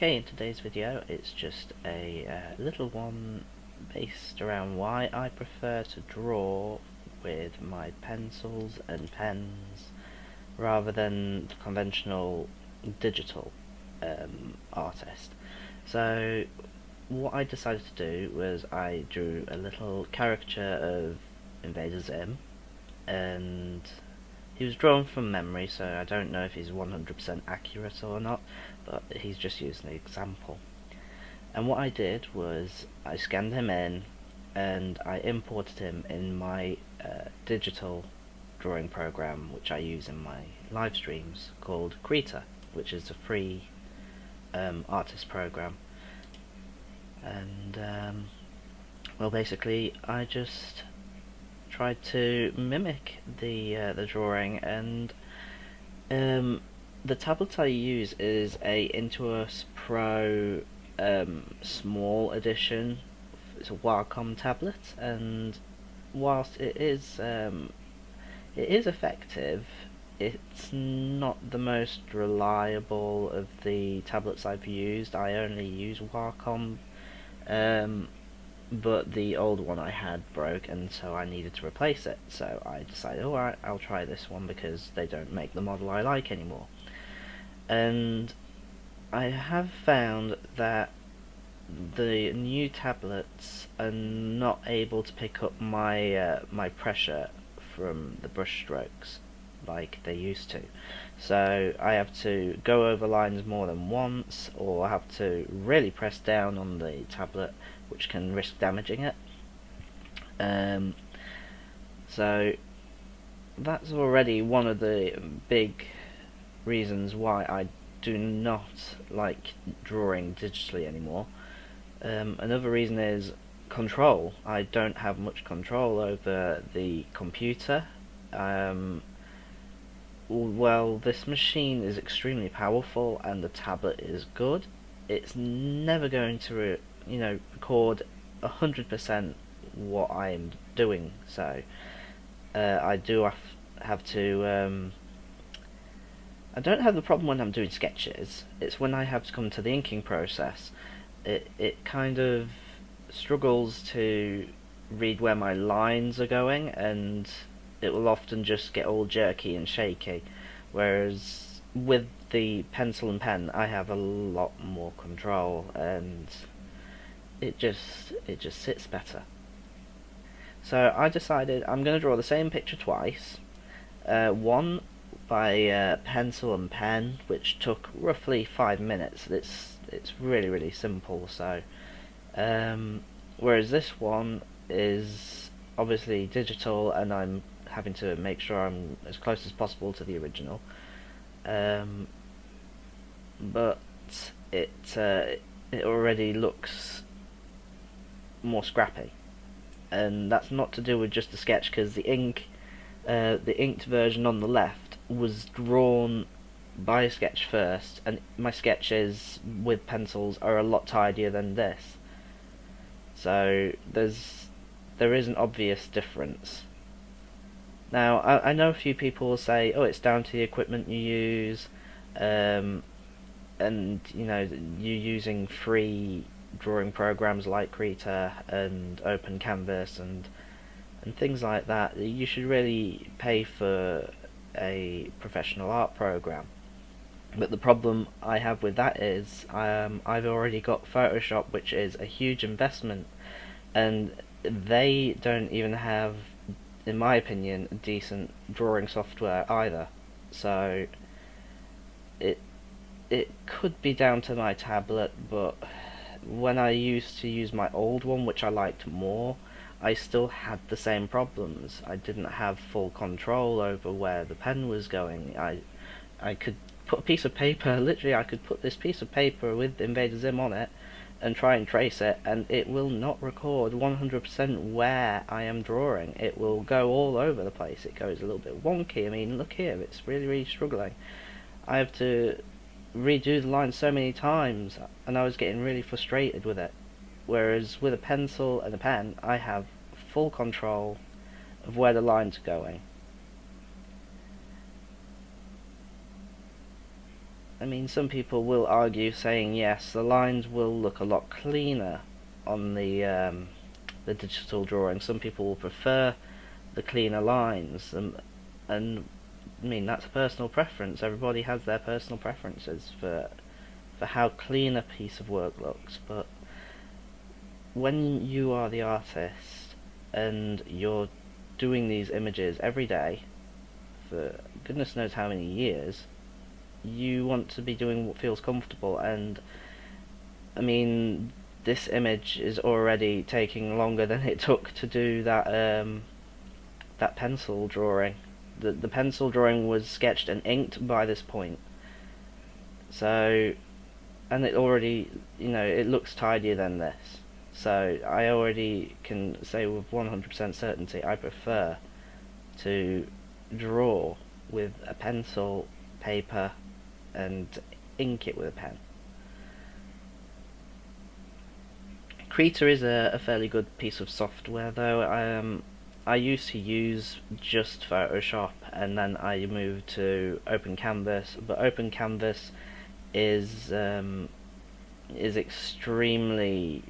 Okay, in today's video it's just a little one based around why I prefer to draw with my pencils and pens rather than the conventional digital artist. So what I decided to do was I drew a little caricature of Invader Zim, and he was drawn from memory, so I don't know if he's 100% accurate or not, but he's just used an example. And what I did was I scanned him in and I imported him in my digital drawing program, which I use in my live streams, called Krita, which is a free artist program. And well, basically I just tried to mimic the drawing, and the tablet I use is a Intuos Pro small edition. It's a Wacom tablet, and whilst it is effective, it's not the most reliable of the tablets I've used. I only use Wacom, but the old one I had broke, and so I needed to replace it. So I decided, alright, I'll try this one because they don't make the model I like anymore. And I have found that the new tablets are not able to pick up my my pressure from the brush strokes like they used to. So I have to go over lines more than once, or I have to really press down on the tablet, which can risk damaging it. So that's already one of the big reasons why I do not like drawing digitally anymore. Another reason is control. I don't have much control over the computer. Well, this machine is extremely powerful and the tablet is good. It's never going to record 100% what I'm doing, so I do have to I don't have the problem when I'm doing sketches. It's when I have to come to the inking process. It kind of struggles to read where my lines are going, and it will often just get all jerky and shaky, whereas with the pencil and pen I have a lot more control, and it just sits better. So I decided I'm going to draw the same picture twice. One by pencil and pen, which took roughly 5 minutes. It's really simple. So whereas this one is obviously digital, and I'm having to make sure I'm as close as possible to the original. But it already looks more scrappy, and that's not to do with just the sketch, because the inked version on the left was drawn by a sketch first, and my sketches with pencils are a lot tidier than this. So there is an obvious difference. Now, I know a few people will say, oh, it's down to the equipment you use, and you're using free drawing programs like Krita and Open Canvas and things like that. You should really pay for a professional art program. But the problem I have with that is I've already got Photoshop, which is a huge investment, and they don't even have, in my opinion, decent drawing software either. So it could be down to my tablet, but when I used to use my old one, which I liked more, I still had the same problems. I didn't have full control over where the pen was going. I could put a piece of paper, literally I could put this piece of paper with Invader Zim on it and try and trace it, and it will not record 100% where I am drawing. It will go all over the place. It goes a little bit wonky. I mean, look here, it's really struggling. I have to redo the line so many times, and I was getting really frustrated with it. Whereas with a pencil and a pen, I have full control of where the lines are going. I mean, some people will argue saying yes, the lines will look a lot cleaner on the digital drawing. Some people will prefer the cleaner lines, and I mean, that's a personal preference. Everybody has their personal preferences for how clean a piece of work looks. But when you are the artist and you're doing these images every day for goodness knows how many years, you want to be doing what feels comfortable. And I mean, this image is already taking longer than it took to do that pencil drawing. The pencil drawing was sketched and inked by this point. So, and it already, it looks tidier than this. So I already can say with 100% certainty I prefer to draw with a pencil, paper, and ink it with a pen. Krita is a fairly good piece of software, though. I used to use just Photoshop, and then I moved to Open Canvas. But Open Canvas is extremely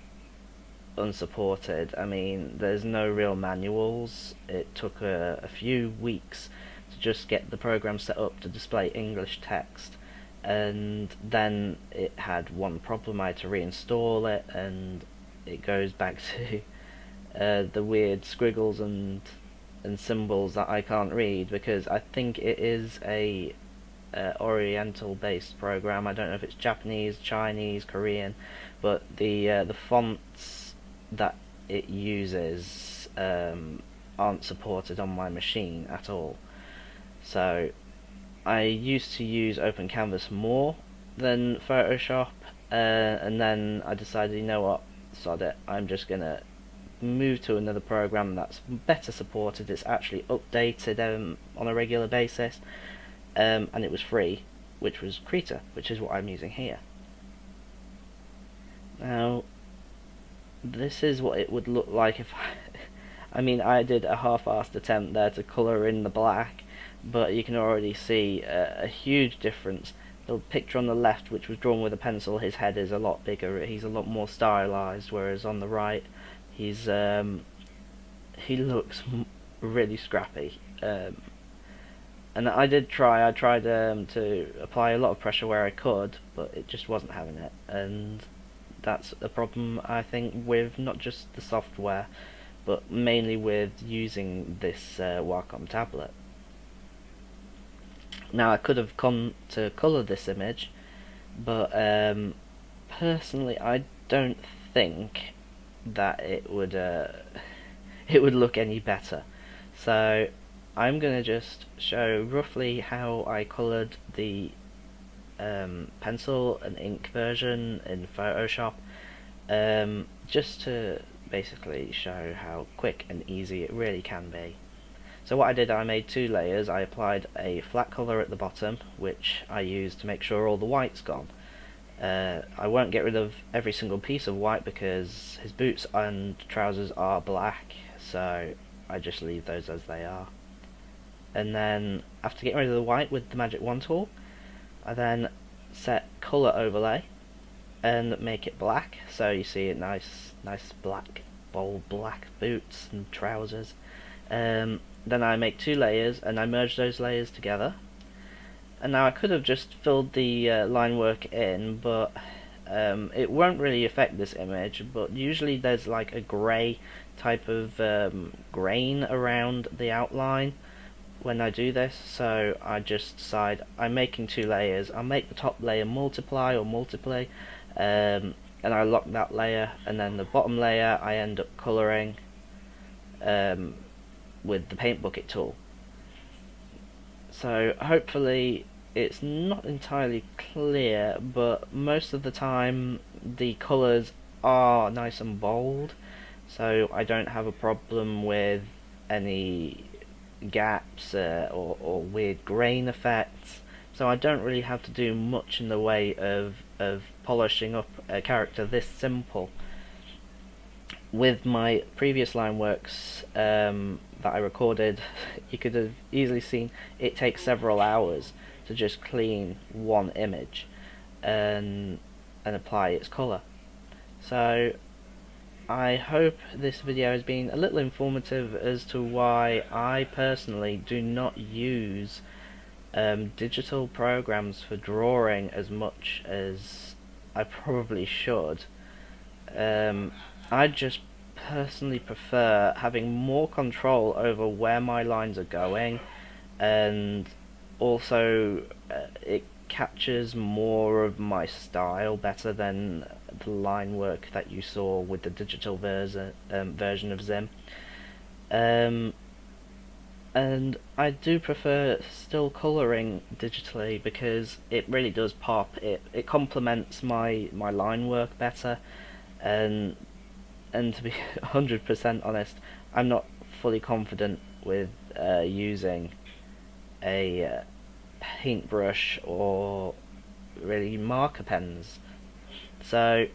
unsupported. I mean, there's no real manuals. It took a few weeks to just get the program set up to display English text, and then it had one problem. I had to reinstall it, and it goes back to the weird squiggles and symbols that I can't read, because I think it is a Oriental based program. I don't know if it's Japanese, Chinese, Korean, but the fonts that it uses aren't supported on my machine at all. So I used to use Open Canvas more than Photoshop, and then I decided, you know what, sod it, I'm just gonna move to another program that's better supported. It's actually updated on a regular basis, and it was free, which was Krita, which is what I'm using here. Now, this is what it would look like if I mean, I did a half-assed attempt there to colour in the black, but you can already see a huge difference. The picture on the left, which was drawn with a pencil, his head is a lot bigger, he's a lot more stylised, whereas on the right, he looks really scrappy. And I tried to apply a lot of pressure where I could, but it just wasn't having it. And that's a problem, I think, with not just the software, but mainly with using this Wacom tablet. Now, I could have come to colour this image, but personally I don't think that it would look any better. So I'm going to just show roughly how I coloured the pencil and ink version in Photoshop, just to basically show how quick and easy it really can be. So what I did, I made two layers. I applied a flat colour at the bottom, which I used to make sure all the white's gone. I won't get rid of every single piece of white because his boots and trousers are black, so I just leave those as they are. And then, after getting rid of the white with the Magic Wand tool, I then set colour overlay and make it black, so you see a nice black, bold black boots and trousers. Then I make two layers and I merge those layers together. And now I could have just filled the line work in, but it won't really affect this image, but usually there's like a grey type of grain around the outline when I do this, so I just decide I'm making two layers. I'll make the top layer multiply, and I lock that layer, and then the bottom layer I end up colouring with the paint bucket tool. So hopefully it's not entirely clear, but most of the time the colours are nice and bold, so I don't have a problem with any gaps or weird grain effects. So I don't really have to do much in the way of polishing up a character this simple. With my previous line works that I recorded, you could have easily seen it takes several hours to just clean one image. and apply its colour. So I hope this video has been a little informative as to why I personally do not use digital programs for drawing as much as I probably should. I just personally prefer having more control over where my lines are going, and also it captures more of my style better than the line work that you saw with the digital version of ZuW. And I do prefer still colouring digitally because it really does pop. It complements my line work better, and to be 100% honest, I'm not fully confident with using a paintbrush or really marker pens. So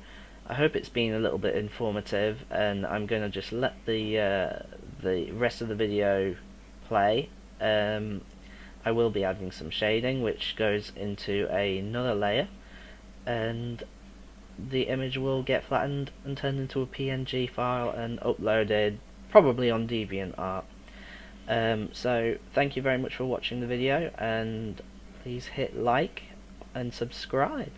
I hope it's been a little bit informative, and I'm going to just let the rest of the video play. I will be adding some shading which goes into another layer, and the image will get flattened and turned into a PNG file and uploaded probably on DeviantArt. So thank you very much for watching the video, and please hit like and subscribe.